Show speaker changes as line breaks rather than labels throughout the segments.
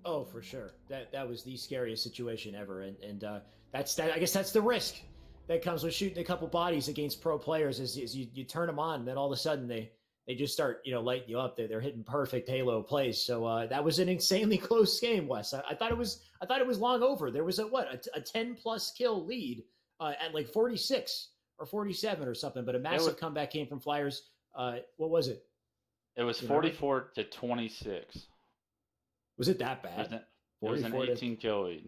Oh, for sure. That was the scariest situation ever, and that's that. I guess that's the risk that comes with shooting a couple bodies against pro players. Is you turn them on, and then all of a sudden they just start lighting you up. They're hitting perfect Halo plays. So that was an insanely close game, Wes. I thought it was long over. There was a 10+ kill lead at like 46 or 47 or something, but a massive comeback came from Flyers. What was it?
It was 44 to 26.
Was it that bad?
It was an 18 kill lead.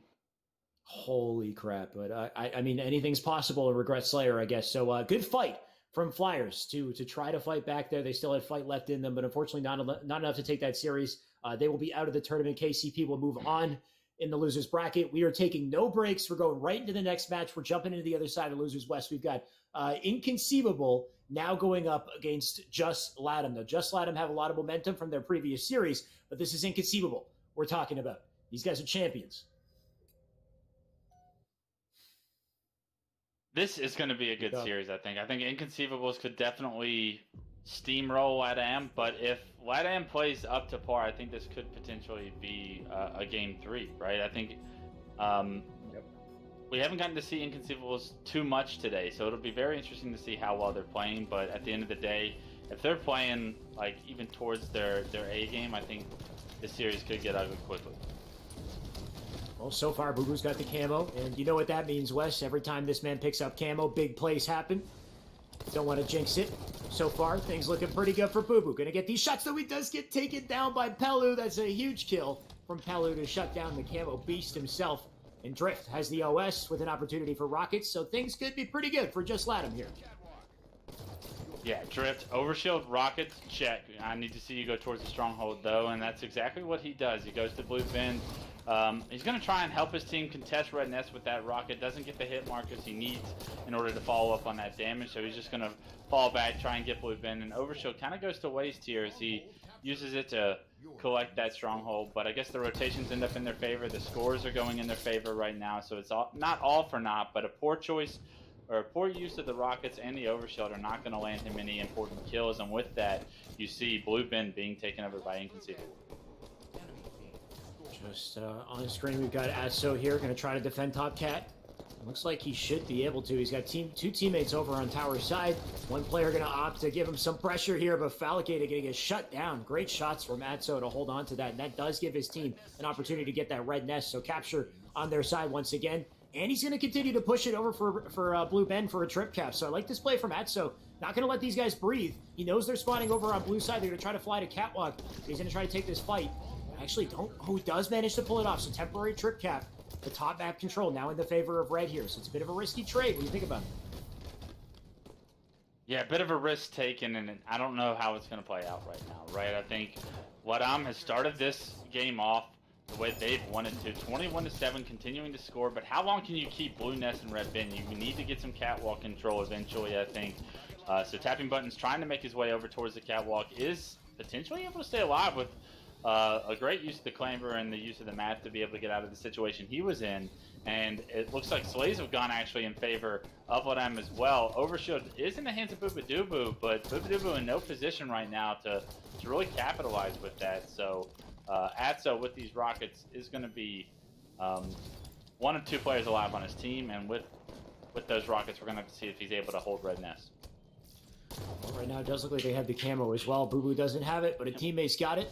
Holy crap! But I mean, anything's possible in Regret Slayer, I guess. So good fight from Flyers to try to fight back there. They still had fight left in them, but unfortunately not enough to take that series. They will be out of the tournament. KCP will move on in the losers bracket. We are taking no breaks. We're going right into the next match. We're jumping into the other side of losers west. We've got Inconceivable now going up against Just Latam. Now, Just Latam have a lot of momentum from their previous series, but this is Inconceivable we're talking about. These guys are champions.
This is going to be a good series, I think. I think Inconceivables could definitely steamroll Latam, but if Latam plays up to par, I think this could potentially be a game 3, right? I think we haven't gotten to see Inconceivables too much today, so it'll be very interesting to see how well they're playing, but at the end of the day, if they're playing like even towards their A game, I think this series could get ugly quickly.
Well, so far, Boo-Boo's got the camo, and you know what that means, Wes. Every time this man picks up camo, big plays happen. Don't want to jinx it. So far, things looking pretty good for Boo-Boo. Gonna get these shots, though he does get taken down by Pelu. That's a huge kill from Pelu to shut down the camo beast himself. And Drift has the OS with an opportunity for rockets, so things could be pretty good for Just Latam here.
Yeah, Drift, overshield, rockets, check. I need to see you go towards the stronghold, though, and that's exactly what he does. He goes to blue bend. He's going to try and help his team contest red nest with that rocket. Doesn't get the hit markers he needs in order to follow up on that damage, so he's just going to fall back, try and get blue bend, and overshield kind of goes to waste here as he uses it to collect that stronghold. But I guess the rotations end up in their favor. The scores are going in their favor right now, so it's not all for naught, but a poor choice or a poor use of the rockets and the overshield are not going to land him any important kills, and with that, you see blue bend being taken over by Inconceivable.
Just on the screen, we've got Atso here, going to try to defend Top Cat. Looks like he should be able to. He's got two teammates over on tower side. One player going to opt to give him some pressure here, but Fallicated going to get shut down. Great shots from Atso to hold on to that, and that does give his team an opportunity to get that red nest, so capture on their side once again. And he's going to continue to push it over for Blue Bend for a trip cap. So I like this play from Atso. Not going to let these guys breathe. He knows they're spawning over on blue side. They're going to try to fly to Catwalk. He's going to try to take this fight. Actually, who does manage to pull it off. So temporary trip cap. The top map control now in the favor of red here. So it's a bit of a risky trade. What do you think about it?
Yeah, a bit of a risk taken, and I don't know how it's going to play out right now, right? I think Latam has started this game off the way they've wanted to, 21-7, continuing to score, but how long can you keep blue nest and red bin? You need to get some catwalk control eventually, I think. So tapping buttons, trying to make his way over towards the catwalk, is potentially able to stay alive with a great use of the clamber and the use of the map to be able to get out of the situation he was in. And it looks like Slays have gone actually in favor of Latam as well. Overshield is in the hands of Boobadooboo, but Boobadooboo in no position right now to really capitalize with that. So Atso with these rockets is going to be one of two players alive on his team, and with those rockets, we're going to have to see if he's able to hold red nest.
Well, right now, it does look like they have the camo as well. Boo Boo doesn't have it, but a teammate's got it.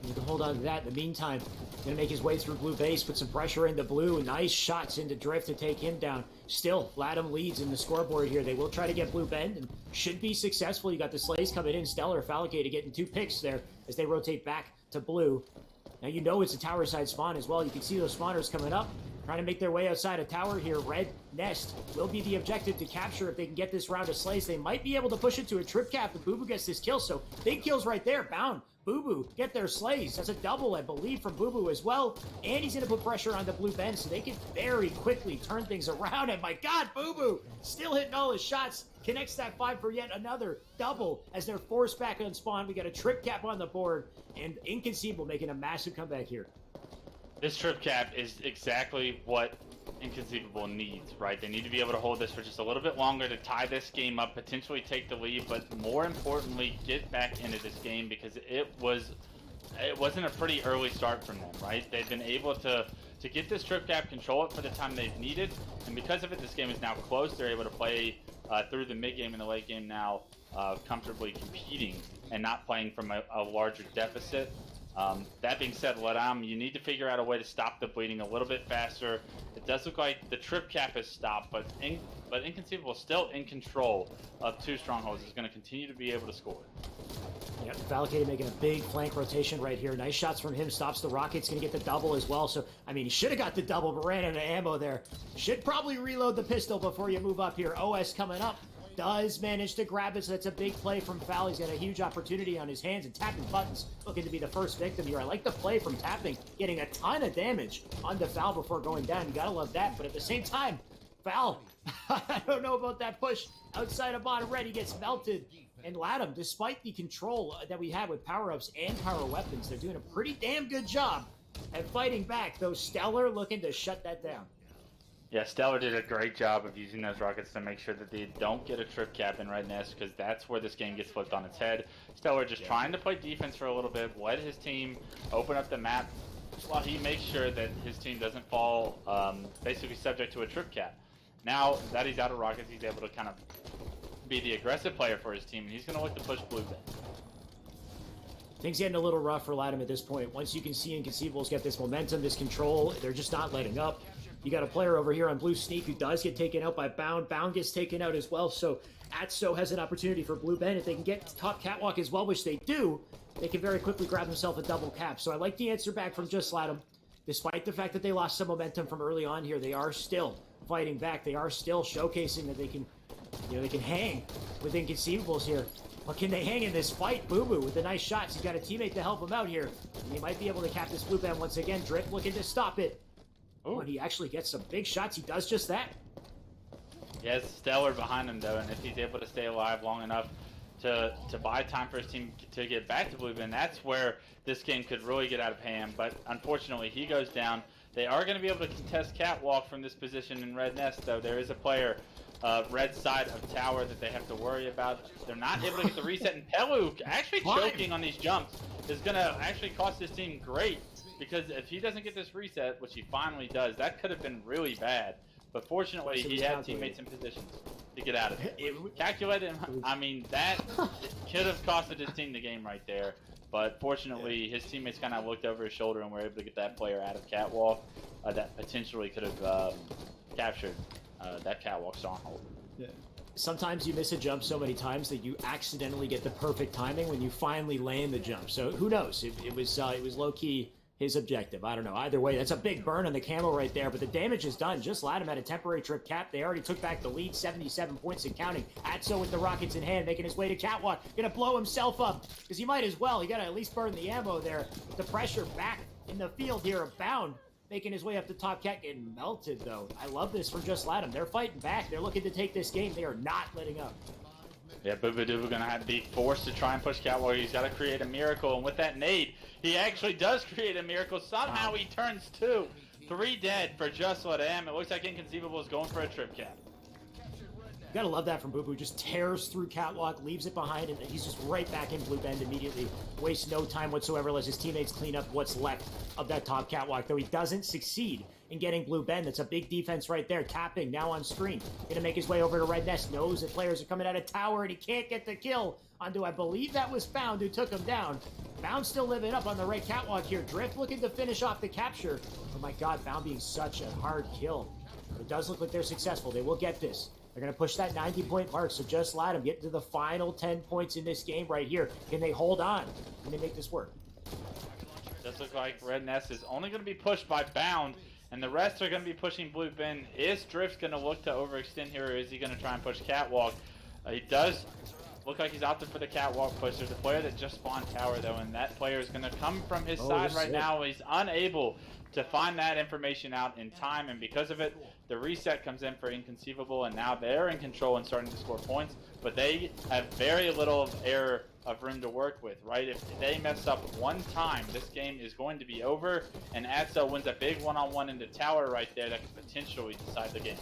You can hold on to that. In the meantime, going to make his way through blue base, put some pressure into blue. Nice shots into Drift to take him down. Still, Latam leads in the scoreboard here. They will try to get blue bend and should be successful. You got the Slays coming in. Stellar, Fallicated getting 2 picks there as they rotate back to blue. Now you know it's a tower side spawn as well. You can see those spawners coming up, trying to make their way outside of tower here. Red nest will be the objective to capture if they can get this round of Slays. They might be able to push it to a trip cap if Boo Boo gets this kill. So big kills right there. Bound. Boo Boo get their Slays. That's a double, I believe, from Boo Boo as well. And he's going to put pressure on the blue bend so they can very quickly turn things around. And my God, Boo Boo still hitting all his shots. Connects that 5 for yet another double as they're forced back on spawn. We got a trip cap on the board, and Inconceivable making a massive comeback here.
This trip cap is exactly what Inconceivable needs, right? They need to be able to hold this for just a little bit longer to tie this game up, potentially take the lead, but more importantly, get back into this game because it was it wasn't a pretty early start from them, right? They've been able to get this trip cap, control it for the time they've needed, and because of it, this game is now close. They're able to play through the mid game and the late game now, comfortably competing and not playing from a larger deficit. That being said, Latam, you need to figure out a way to stop the bleeding a little bit faster. It does look like the trip cap has stopped, but Inconceivable is still in control of 2 strongholds. Is going to continue to be able to score.
Yep, Valkyrie making a big flank rotation right here. Nice shots from him. Stops the Rockets. Going to get the double as well. So, I mean, he should have got the double, but ran out of ammo there. Should probably reload the pistol before you move up here. OS coming up. Does manage to grab it, so that's a big play from Foul. He's got a huge opportunity on his hands, and tapping buttons looking to be the first victim here. I like the play from tapping, getting a ton of damage onto Foul before going down. You gotta love that, but at the same time, Foul, I don't know about that push outside of bottom red. He gets melted. And Latam, despite the control that we have with power-ups and power weapons, they're doing a pretty damn good job at fighting back. Though Stellar looking to shut that down.
Yeah, Stellar did a great job of using those rockets to make sure that they don't get a trip cap in Red Nest, because that's where this game gets flipped on its head. Stellar just trying to play defense for a little bit, let his team open up the map while he makes sure that his team doesn't fall basically subject to a trip cap. Now that he's out of rockets, he's able to kind of be the aggressive player for his team, and he's going to look to push blue Ben.
Things getting a little rough for Latam at this point. Once you can see Inconceivable's got this momentum, this control, they're just not letting up. You got a player over here on blue Sneak who does get taken out by Bound. Bound gets taken out as well, so Atso has an opportunity for blue Ben. If they can get top catwalk as well, which they do, they can very quickly grab themselves a double cap. So I like the answer back from just Latam. Despite the fact that they lost some momentum from early on here, they are still fighting back. They are still showcasing that they can, they can hang with Inconceivables here. But can they hang in this fight? Boo Boo with the nice shots. He's got a teammate to help him out here. And he might be able to cap this blue Ben once again. Drip looking to stop it. Oh, and he actually gets some big shots. He does just that.
He has Stellar behind him, though, and if he's able to stay alive long enough to buy time for his team to get back to blue Ben, that's where this game could really get out of hand. But unfortunately, he goes down. They are going to be able to contest catwalk from this position in Red Nest, though. There is a player red side of tower that they have to worry about. They're not able to get the reset, and Pelu actually choking on these jumps is going to actually cost his team great. Because if he doesn't get this reset, which he finally does, that could have been really bad. But fortunately, he had teammates in positions to get out of it. Calculated, I mean, that could have costed his team the game right there. But fortunately, his teammates kind of looked over his shoulder and were able to get that player out of catwalk. That potentially could have captured that catwalk stronghold.
Yeah. Sometimes you miss a jump so many times that you accidentally get the perfect timing when you finally land the jump. So who knows? It was low-key his objective. I don't know. Either way, that's a big burn on the camo right there, but the damage is done. Just Latam had a temporary trip cap. They already took back the lead, 77 points and counting. Atso with the rockets in hand, making his way to catwalk. Gonna blow himself up, because he might as well. He gotta at least burn the ammo there. With the pressure back in the field here of Bound, making his way up the top cat, getting melted, though. I love this from Just Latam. They're fighting back. They're looking to take this game. They are not letting up.
Yeah, Boobadoo gonna have to be forced to try and push catwalk. He's got to create a miracle, and with that nade, he actually does create a miracle. Somehow he turns 2. 3 dead for Just Latam. It looks like Inconceivable is going for a trip cap.
You gotta love that from Boo Boo. Just tears through catwalk, leaves it behind, and he's just right back in blue bend immediately. Wastes no time whatsoever, lets his teammates clean up what's left of that top catwalk, though he doesn't succeed in getting blue bend. That's a big defense right there. Tapping now on screen. Gonna make his way over to Red Nest. Knows that players are coming out of tower, and he can't get the kill onto, I believe that was Bound who took him down. Bound still living up on the right catwalk here. Drift looking to finish off the capture. Oh my god, Bound being such a hard kill. But it does look like they're successful. They will get this. They're going to push that 90-point mark, so just let them get to the final 10 points in this game right here. Can they hold on? Can they make this work?
Does look like Red Nest is only going to be pushed by Bound, and the rest are going to be pushing blue Ben. Is Drift going to look to overextend here, or is he going to try and push catwalk? He does look like he's opted for the catwalk push. There's a player that just spawned tower, though, and that player is going to come from his side right now. He's unable to find that information out in time, and because of it, the reset comes in for Inconceivable, and now they're in control and starting to score points, but they have very little of error of room to work with, right? If they mess up one time, this game is going to be over, and Atso wins a big one-on-one into tower right there that could potentially decide the game.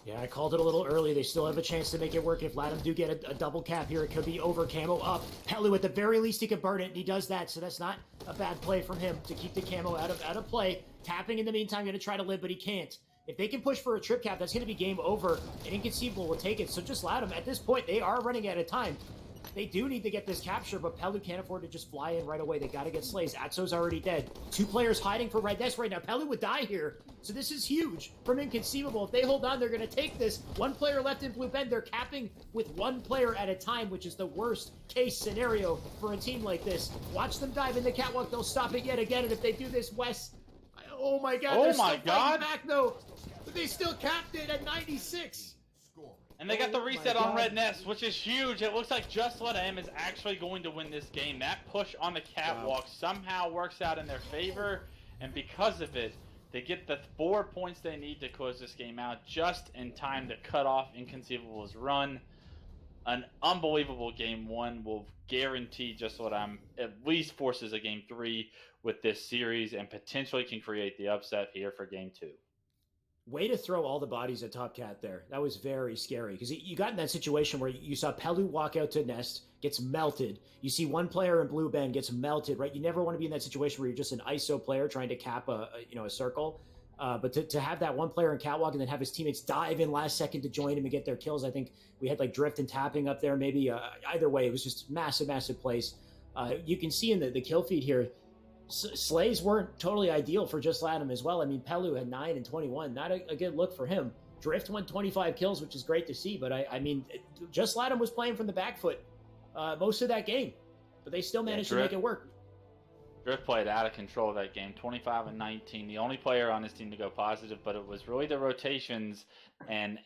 Yeah, I called it a little early. They still have a chance to make it work. If Latam do get a double cap here, it could be over camo up. Pelu, at the very least, he can burn it, and he does that, so that's not a bad play from him to keep the camo out of play. Tapping in the meantime, going to try to live, but he can't. If they can push for a trip cap, that's going to be game over, and Inconceivable will take it. So just Latam, at this point, they are running out of time. They do need to get this capture, but Pelu can't afford to just fly in right away. They got to get slays. Atso's already dead. 2 players hiding for red nest right now. Pelu would die here. So this is huge from Inconceivable. If they hold on, they're going to take this. 1 player left in blue bend. They're capping with 1 player at a time, which is the worst case scenario for a team like this. Watch them dive in the catwalk. They'll stop it yet again. And if they do this, Wes, oh my God.
Oh
they're
my
still
God.
back though. But they still capped it at 96.
And they got the reset on Red Nest, which is huge. It looks like Just Latam is actually going to win this game. That push on the catwalk somehow works out in their favor, and because of it, they get the 4 points they need to close this game out just in time to cut off Inconceivable's run. An unbelievable game 1 will guarantee Just Latam at least forces a game 3 with this series and potentially can create the upset here for game 2.
Way to throw all the bodies at Top Cat there. That was very scary because you got in that situation where you saw Pelu walk out to Nest, gets melted. You see 1 player in blue bend gets melted, right? You never want to be in that situation where you're just an ISO player trying to cap a circle. But to have that 1 player in catwalk and then have his teammates dive in last second to join him and get their kills, I think we had like drift and tapping up there. Maybe either way, it was just massive, massive plays. You can see in the kill feed here, slays weren't totally ideal for Just Latam as well. I mean, Pelu had 9 and 21. Not a good look for him. Drift won 25 kills, which is great to see. But I mean, Just Latam was playing from the back foot most of that game. But they still managed to make it work.
Drift played out of control that game, 25 and 19. The only player on his team to go positive, but it was really the rotations and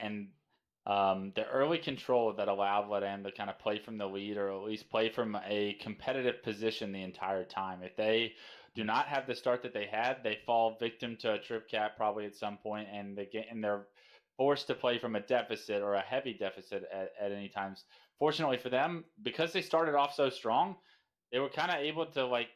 the early control that allowed Latam to kind of play from the lead, or at least play from a competitive position the entire time. If they do not have the start that they had, they fall victim to a trip cap probably at some point, and they're forced to play from a deficit or a heavy deficit at any times. Fortunately for them, because they started off so strong, they were kind of able to like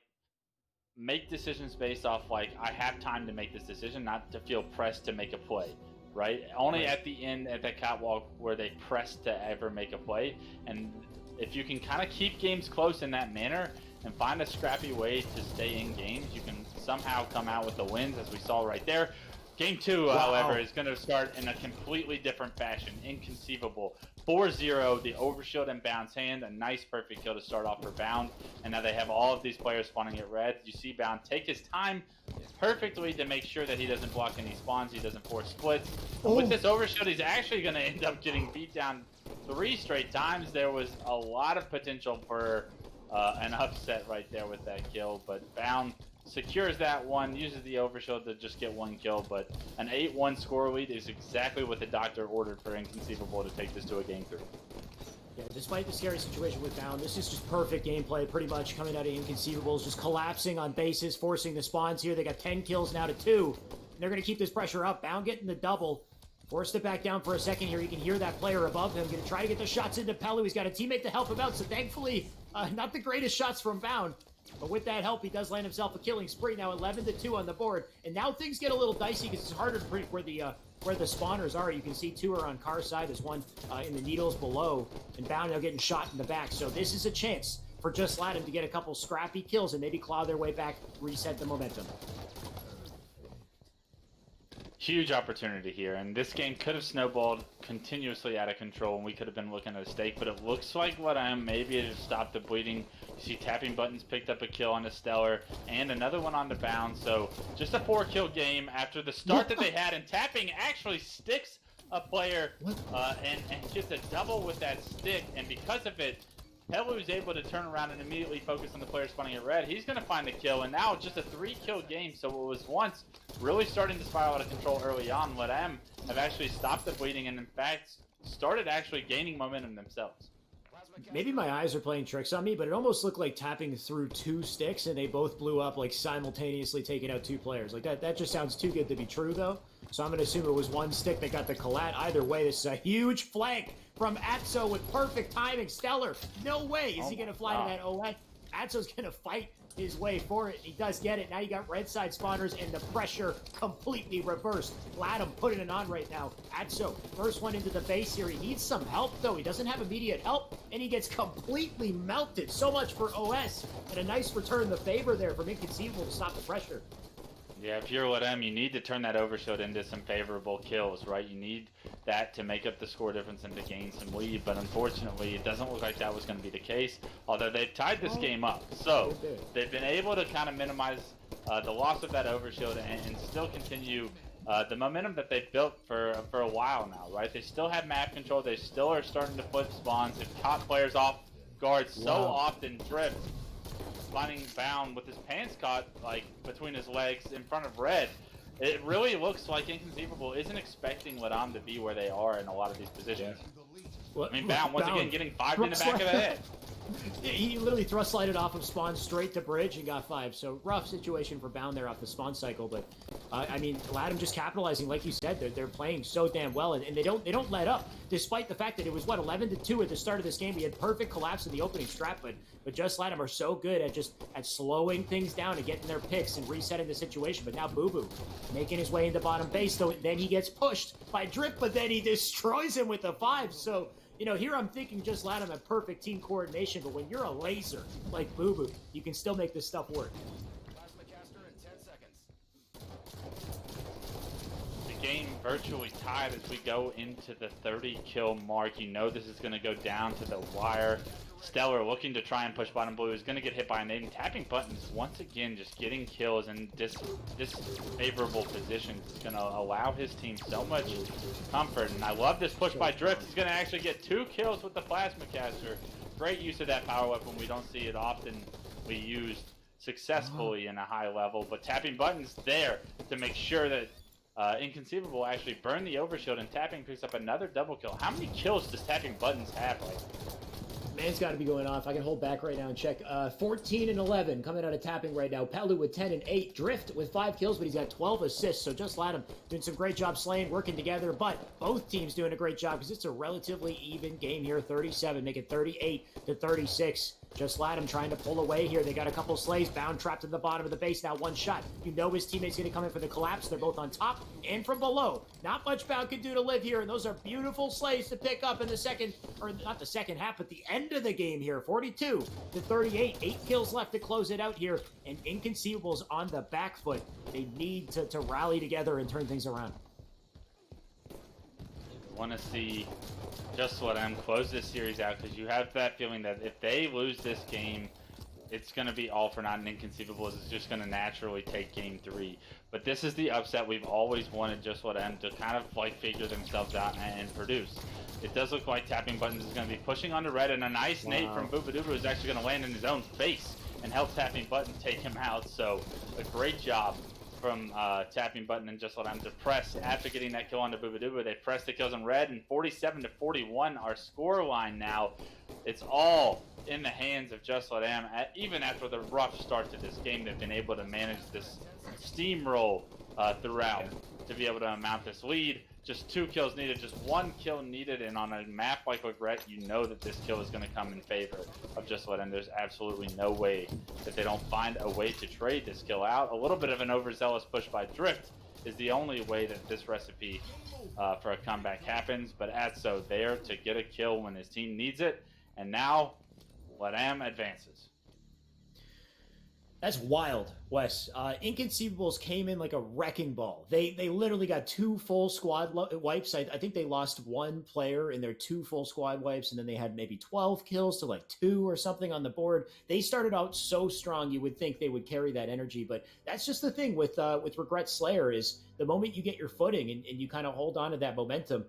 make decisions based off like, I have time to make this decision, not to feel pressed to make a play. Right? Only at the end at that catwalk were they pressed to ever make a play. And if you can kind of keep games close in that manner and find a scrappy way to stay in games, you can somehow come out with the wins, as we saw right there. Game 2, however, is going to start in a completely different fashion. Inconceivable. 4-0, the overshield and bounce hand. A nice perfect kill to start off for Bound. And now they have all of these players spawning at red. You see Bound take his time perfectly to make sure that he doesn't block any spawns, he doesn't force splits. With this overshield, he's actually going to end up getting beat down 3 straight times. There was a lot of potential for an upset right there with that kill, but Bound secures that one, uses the overshield to just get 1 kill, but an 8-1 score lead is exactly what the doctor ordered for Inconceivable to take this to a game 3.
Yeah, despite the scary situation with Bound, this is just perfect gameplay pretty much coming out of Inconceivables, just collapsing on bases, forcing the spawns here. They got 10 kills now to 2. And they're going to keep this pressure up. Bound getting the double. Forced it back down for a second here. You can hear that player above him. Going to try to get the shots into Pelu. He's got a teammate to help him out, so thankfully, not the greatest shots from Bound. But with that help, he does land himself a killing spree. Now 11-2 on the board. And now things get a little dicey because it's harder to predict where the spawners are. You can see 2 are on car side. There's 1 in the needles below. And Bound now getting shot in the back. So this is a chance for Just Latam to get a couple scrappy kills and maybe claw their way back, reset the momentum.
Huge opportunity here, and this game could have snowballed continuously out of control, and we could have been looking at a stake, but it looks like Latam maybe to stop the bleeding. You see tapping buttons picked up a kill on the Stellar, and another one on the Bound, so just a 4-kill game after the start that they had, and tapping actually sticks a player and gets a double with that stick, and because of it, Pelu is able to turn around and immediately focus on the player spawning at red. He's going to find the kill, and now just a 3-kill game. So it was once really starting to spiral out of control early on. Latam have actually stopped the bleeding and, in fact, started actually gaining momentum themselves.
Maybe my eyes are playing tricks on me, but it almost looked like tapping through 2 sticks, and they both blew up, like, simultaneously taking out 2 players. Like, that just sounds too good to be true, though. So I'm going to assume it was 1 stick that got the collat. Either way, this is a huge flank from Atso with perfect timing. Stellar, no way is he going to fly to that OS. Atso's going to fight his way for it. He does get it. Now you got red side spawners, and the pressure completely reversed. Latam putting it on right now. Atso, first one into the base here. He needs some help, though. He doesn't have immediate help, and he gets completely melted. So much for OS, and a nice return the favor there from Inconceivable to stop the pressure.
Yeah, if you're Latam, you need to turn that overshield into some favorable kills, right? You need that to make up the score difference and to gain some lead, but unfortunately, it doesn't look like that was going to be the case, although they've tied this game up. So, they've been able to kind of minimize the loss of that overshield and still continue the momentum that they've built for a while now, right? They still have map control. They still are starting to flip spawns. They've caught players off guard so often. Drift finding Bound with his pants caught like between his legs in front of Red. It really looks like Inconceivable isn't expecting Latam to be where they are in a lot of these positions.
Yeah.
I mean, Bound once again getting 5 in the back of the head.
He literally thrust slided off of spawn straight to bridge and got 5. So rough situation for Bound there off the spawn cycle. But I mean, Latam just capitalizing, like you said, they're playing so damn well, and they don't let up, despite the fact that it was 11-2 at the start of this game. We had perfect collapse in the opening strap, but just Latam are so good at slowing things down and getting their picks and resetting the situation. But now Boo Boo making his way into bottom base, though. Then he gets pushed by Drip, but then he destroys him with a 5. So, you know, here I'm thinking just Latam have perfect team coordination, but when you're a laser like Boo Boo, you can still make this stuff work.
The game virtually tied as we go into the 30 kill mark. You know this is going to go down to the wire. Stellar looking to try and push bottom blue is going to get hit by a nade, and tapping buttons once again just getting kills in disfavorable positions is going to allow his team so much comfort. And I love this push by Drift. He's going to actually get 2 kills with the plasma caster. Great use of that power weapon. We don't see it often used successfully in a high level, but tapping buttons there to make sure that Inconceivable actually burn the overshield, and tapping picks up another double kill. How many kills does tapping buttons have? Like,
Man's got to be going off. I can hold back right now and check. 14 and 11 coming out of tapping right now. Pelu with 10 and 8. Drift with 5 kills, but he's got 12 assists. So just Latam doing some great job slaying, working together. But both teams doing a great job because it's a relatively even game here. 37, make it 38-36. Just Latam trying to pull away here. They got a couple slays. Bound trapped at the bottom of the base now. One shot. You know his teammate's going to come in for the collapse. They're both on top and from below. Not much Bound can do to live here. And those are beautiful slays to pick up in the second, or not the second half, but the end of the game here. 42-38. 8 kills left to close it out here. And Inconceivable's on the back foot. They need to rally together and turn things around.
Want to see just Latam close this series out, because you have that feeling that if they lose this game, it's going to be all for naught, and Inconceivable is just going to naturally take game 3. But this is the upset we've always wanted just Latam to kind of like figure themselves out and produce. It does look like tapping buttons is going to be pushing onto red, and a nice nade from Boobadooboo is actually going to land in his own face and help tapping button take him out. So a great job from tapping button and just Latam to press after getting that kill onto Boobadooboo. They press the kills in red, and 47-41 our score line now. It's all in the hands of just Latam. Even after the rough start to this game, they've been able to manage this steamroll throughout to be able to mount this lead. Just 2 kills needed, just 1 kill needed, and on a map like Regret, you know that this kill is going to come in favor of just Latam. There's absolutely no way that they don't find a way to trade this kill out. A little bit of an overzealous push by Drift is the only way that this recipe for a comeback happens, but Atso there to get a kill when his team needs it, and now Latam advances.
That's wild, Wes. Inconceivables came in like a wrecking ball. They literally got 2 full squad wipes. I think they lost 1 player in their 2 full squad wipes, and then they had maybe 12 kills to like 2 or something on the board. They started out so strong, you would think they would carry that energy, but that's just the thing with Regret Slayer is the moment you get your footing and you kind of hold on to that momentum,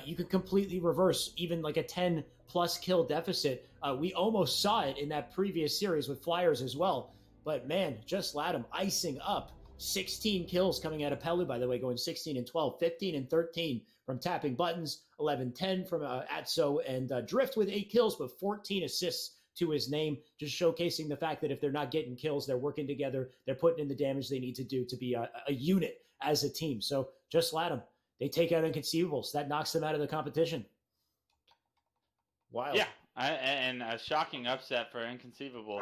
you could completely reverse even like a 10-plus kill deficit. We almost saw it in that previous series with Flyers as well. But man, just Latam icing up. 16 kills coming out of Pelu, by the way, going 16 and 12, 15 and 13 from tapping buttons, 11-10 from Atso, and Drift with 8 kills, but 14 assists to his name, just showcasing the fact that if they're not getting kills, they're working together, they're putting in the damage they need to do to be a unit as a team. So just Latam, they take out Inconceivables. That knocks them out of the competition. Wow.
Yeah, and a shocking upset for Inconceivable.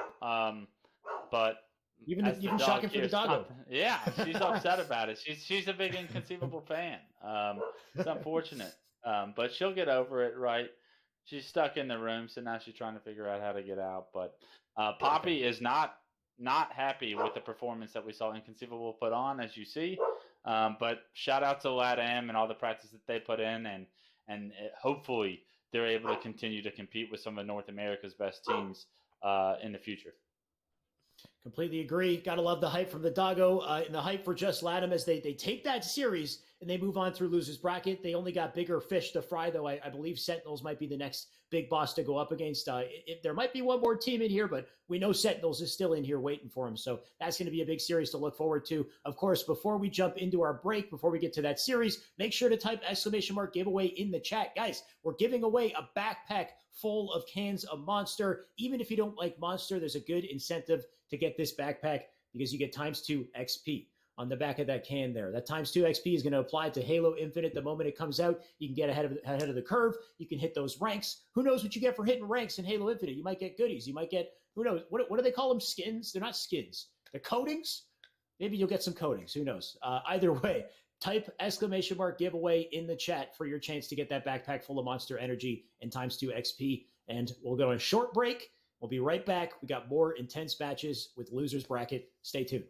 but
Even
as the
even
dog
shocking for the
here
doggo.
stopped, yeah, she's upset about it. She's a big Inconceivable fan. It's unfortunate, but she'll get over it, right? She's stuck in the room, so now she's trying to figure out how to get out. But Poppy is not happy with the performance that we saw Inconceivable put on, as you see. But shout out to Latam and all the practice that they put in, and hopefully they're able to continue to compete with some of North America's best teams in the future.
Completely agree. Gotta love the hype from the doggo and the hype for just Latam as they take that series and they move on through losers bracket. They only got bigger fish to fry, though. I believe Sentinels might be the next big boss to go up against. There might be one more team in here, but we know Sentinels is still in here waiting for them. So that's going to be a big series to look forward to. Of course, before we jump into our break, before we get to that series, make sure to type ! giveaway in the chat. Guys, we're giving away a backpack full of cans of Monster. Even if you don't like Monster, there's a good incentive to get this backpack because you get ×2 XP on the back of that can there. That ×2 XP is going to apply to Halo Infinite the moment it comes out. You can get ahead of the curve. You can hit those ranks. Who knows what you get for hitting ranks in Halo Infinite? You might get goodies. You might get, who knows, what do they call them? Skins? They're not skins. They're coatings? Maybe you'll get some coatings. Who knows? Either way, type ! giveaway in the chat for your chance to get that backpack full of Monster Energy and ×2 XP. And we'll go on a short break. We'll be right back. We got more intense matches with Losers Bracket. Stay tuned.